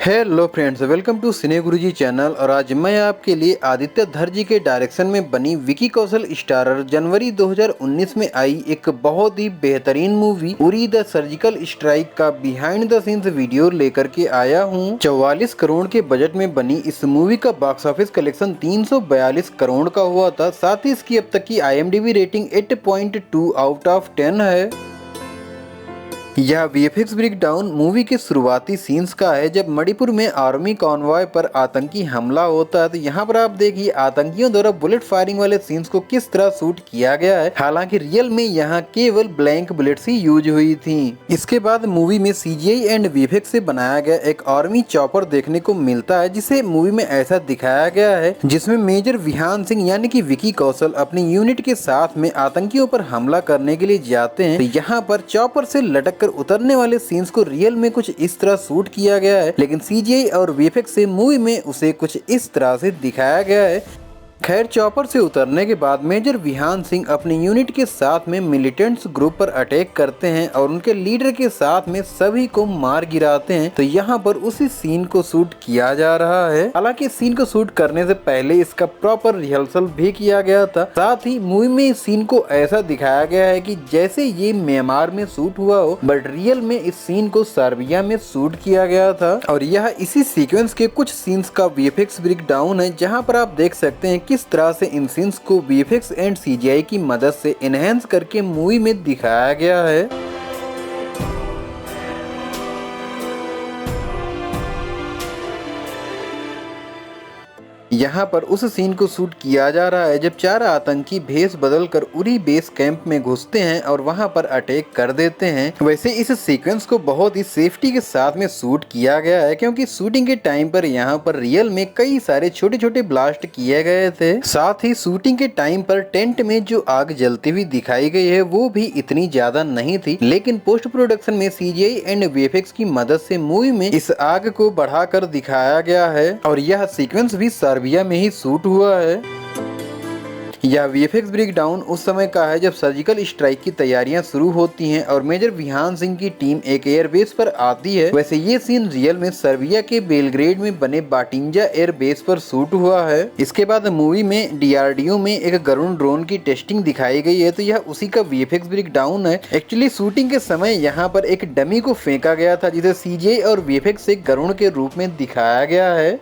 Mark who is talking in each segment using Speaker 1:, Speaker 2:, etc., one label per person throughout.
Speaker 1: Hello friends, welcome to cine Guruji channel. और आज मैं आपके लिए आदित्य धर जी के डायरेक्शन में बनी विकी कौशल स्टारर जनवरी 2019 में आई एक बहुत ही बेहतरीन movie Uri the surgical strike का बिहाइंड द सीन्स वीडियो लेकर के आया हूं। 44 करोड़ के बजट में बनी इस मूवी का बॉक्स ऑफिस कलेक्शन 342 करोड़ का हुआ था। साथ ही इसकी अब तक की IMDb रेटिंग 8.2 आउट ऑफ 10 है। यह VFX ब्रेकडाउन मूवी के शुरुआती सीन्स का है, जब मणिपुर में आर्मी कॉन्वॉय पर आतंकी हमला होता है। तो यहाँ पर आप देखिए आतंकियों द्वारा बुलेट फायरिंग वाले सीन्स को किस तरह शूट किया गया है। हालांकि रियल में यहाँ केवल ब्लैंक बुलेट्स ही यूज हुई थी। इसके बाद मूवी में CGI एंड VFX से बनाया गया एक आर्मी चॉपर देखने को मिलता है, जिसे मूवी में ऐसा दिखाया गया है जिसमें मेजर विहान सिंह यानी कि विकी कौशल अपनी यूनिट के साथ में आतंकियों पर हमला करने के लिए जाते हैं। तो यहाँ पर चॉपर से लटक कर उतरने वाले सीन्स को रियल में कुछ इस तरह शूट किया गया है, लेकिन CGI और VFX से मूवी में उसे कुछ इस तरह से दिखाया गया है। खैर, चॉपर से उतरने के बाद मेजर विहान सिंह अपनी यूनिट के साथ में मिलिटेंट्स ग्रुप पर अटैक करते हैं और उनके लीडर के साथ में सभी को मार गिराते हैं। तो यहाँ पर उसी सीन को शूट किया जा रहा है। हालांकि सीन को शूट करने से पहले इसका प्रॉपर रिहर्सल भी किया गया था। साथ ही मूवी में इस सीन को ऐसा दिखाया गया है कि जैसे ये म्यांमार में शूट हुआ हो, बट रियल में इस सीन को सर्बिया में शूट किया गया था। और यह इसी सीक्वेंस के कुछ सीन्स का VFX ब्रेकडाउन है, जहाँ पर आप देख सकते हैं किस तरह से इन सीन्स को VFX एंड CGI की मदद से एनहेंस करके मूवी में दिखाया गया है। यहाँ पर उस सीन को शूट किया जा रहा है जब 4 आतंकी भेष बदलकर उरी बेस कैंप में घुसते हैं और वहाँ पर अटैक कर देते हैं। वैसे इस सीक्वेंस को बहुत ही सेफ्टी के साथ में शूट किया गया है, क्योंकि शूटिंग के टाइम पर यहाँ पर रियल में कई सारे छोटे छोटे ब्लास्ट किए गए थे। साथ ही शूटिंग के टाइम पर टेंट में जो आग जलती हुई दिखाई गई है वो भी इतनी ज्यादा नहीं थी, लेकिन पोस्ट प्रोडक्शन में CGI एंड VFX की मदद से मूवी में इस आग को बढ़ाकर दिखाया गया है। और यह सीक्वेंस भी सर्बिया में ही शूट हुआ है। यह VFX ब्रेकडाउन उस समय का है जब सर्जिकल स्ट्राइक की तैयारियां शुरू होती हैं और मेजर विहान सिंह की टीम एक एयरबेस पर आती है। वैसे ये सीन रियल में सर्बिया के बेलग्रेड में बने बाटिंजा एयरबेस पर शूट हुआ है। इसके बाद मूवी में DRDO में एक गरुण ड्रोन की टेस्टिंग दिखाई गई है, तो यह उसी का VFX ब्रेकडाउन है। एक्चुअली शूटिंग के समय यहाँ पर एक डमी को फेंका गया था, जिसे CGI और VFX से गरुण के रूप में दिखाया गया है।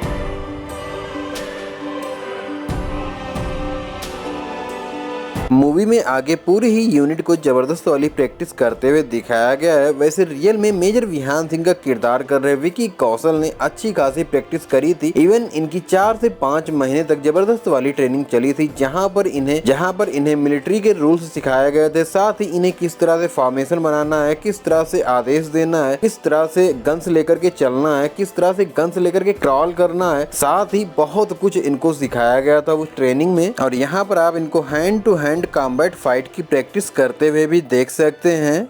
Speaker 1: मूवी में आगे पूरी ही यूनिट को जबरदस्त वाली प्रैक्टिस करते हुए दिखाया गया है। वैसे रियल में मेजर विहान सिंह का किरदार कर रहे विकी कौशल ने अच्छी खासी प्रैक्टिस करी थी। इवन इनकी 4 से 5 महीने तक जबरदस्त वाली ट्रेनिंग चली थी, जहां पर इन्हें मिलिट्री के रूल्स सिखाए गए थे। साथ ही इन्हें किस तरह से फॉर्मेशन बनाना है, किस तरह से आदेश देना है, किस तरह से गन्स लेकर के चलना है, किस तरह से गन्स लेकर के क्रॉल करना है। साथ ही बहुत कुछ इनको सिखाया गया था उस ट्रेनिंग में। और यहाँ पर आप इनको hand to hand combat fight की प्रैक्टिस करते हुए भी देख सकते हैं।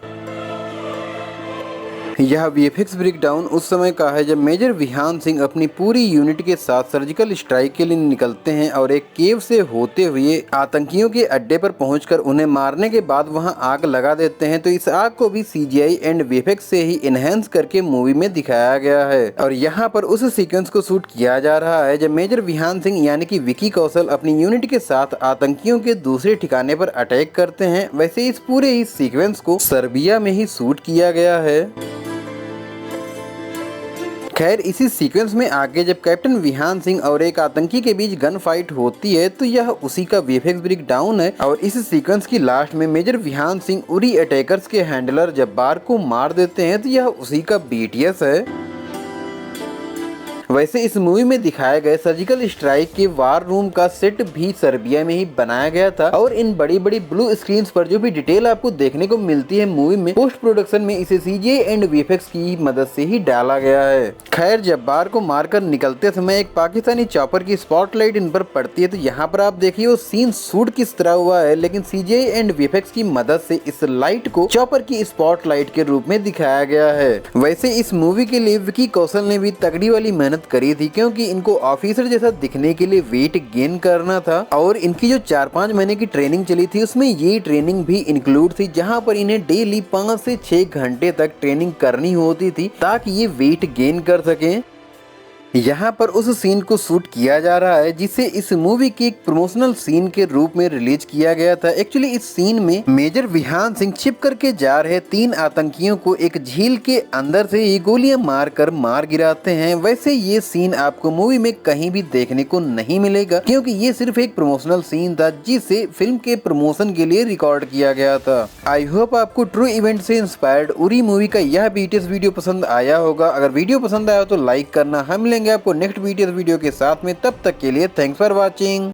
Speaker 1: यह VFX ब्रेकडाउन उस समय का है जब मेजर विहान सिंह अपनी पूरी यूनिट के साथ सर्जिकल स्ट्राइक के लिए निकलते हैं और एक केव से होते हुए आतंकियों के अड्डे पर पहुंचकर उन्हें मारने के बाद वहां आग लगा देते हैं। तो इस आग को भी CGI एंड VFX से ही एनहेंस करके मूवी में दिखाया गया है। और यहाँ पर उस सीक्वेंस को शूट किया जा रहा है जब मेजर विहान सिंह यानी कि विकी कौशल अपनी यूनिट के साथ आतंकियों के दूसरे ठिकाने पर अटैक करते हैं। वैसे इस पूरे ही सीक्वेंस को सर्बिया में ही शूट किया गया है। खैर, इसी सीक्वेंस में आगे जब कैप्टन विहान सिंह और एक आतंकी के बीच गन फाइट होती है, तो यह उसी का VFX ब्रेकडाउन है। और इस सीक्वेंस की लास्ट में मेजर विहान सिंह उरी अटैकर्स के हैंडलर जब्बार को मार देते हैं, तो यह उसी का BTS है। वैसे इस मूवी में दिखाए गए सर्जिकल स्ट्राइक के वार रूम का सेट भी सर्बिया में ही बनाया गया था। और इन बड़ी बड़ी ब्लू स्क्रीन पर जो भी डिटेल आपको देखने को मिलती है मूवी में, पोस्ट प्रोडक्शन में इसे CGI एंड VFX की मदद से ही डाला गया है। खैर, जब्बार को मारकर निकलते समय एक पाकिस्तानी चॉपर की स्पॉटलाइट इन पर पड़ती है। तो यहाँ पर आप देखिए वो सीन शूट किस तरह हुआ है, लेकिन CGI एंड VFX की मदद से इस लाइट को चॉपर की स्पॉटलाइट के रूप में दिखाया गया है। वैसे इस मूवी के लिए विकी कौशल ने भी तगड़ी वाली मेहनत करी थी, क्योंकि इनको ऑफिसर जैसा दिखने के लिए वेट गेन करना था। और इनकी जो 4-5 महीने की ट्रेनिंग चली थी उसमें ये ट्रेनिंग भी इंक्लूड थी, जहां पर इन्हें डेली 5 से 6 घंटे तक ट्रेनिंग करनी होती थी ताकि ये वेट गेन कर सकें। यहाँ पर उस सीन को शूट किया जा रहा है जिसे इस मूवी के एक प्रमोशनल सीन के रूप में रिलीज किया गया था। एक्चुअली इस सीन में मेजर विहान सिंह छिप करके जा रहे 3 आतंकियों को एक झील के अंदर से ये गोलियां मारकर मार गिराते हैं। वैसे ये सीन आपको मूवी में कहीं भी देखने को नहीं मिलेगा, क्योंकि ये सिर्फ एक प्रमोशनल सीन था जिसे फिल्म के प्रमोशन के लिए रिकॉर्ड किया गया था। आई होप आपको ट्रू इवेंट से इंस्पायर्ड उरी मूवी का यह बीटीएस वीडियो पसंद आया होगा। अगर वीडियो पसंद आया तो लाइक करना। हम मिलेंगे आपको नेक्स्ट बीटीएस वीडियो के साथ में, तब तक के लिए थैंक्स फॉर वॉचिंग।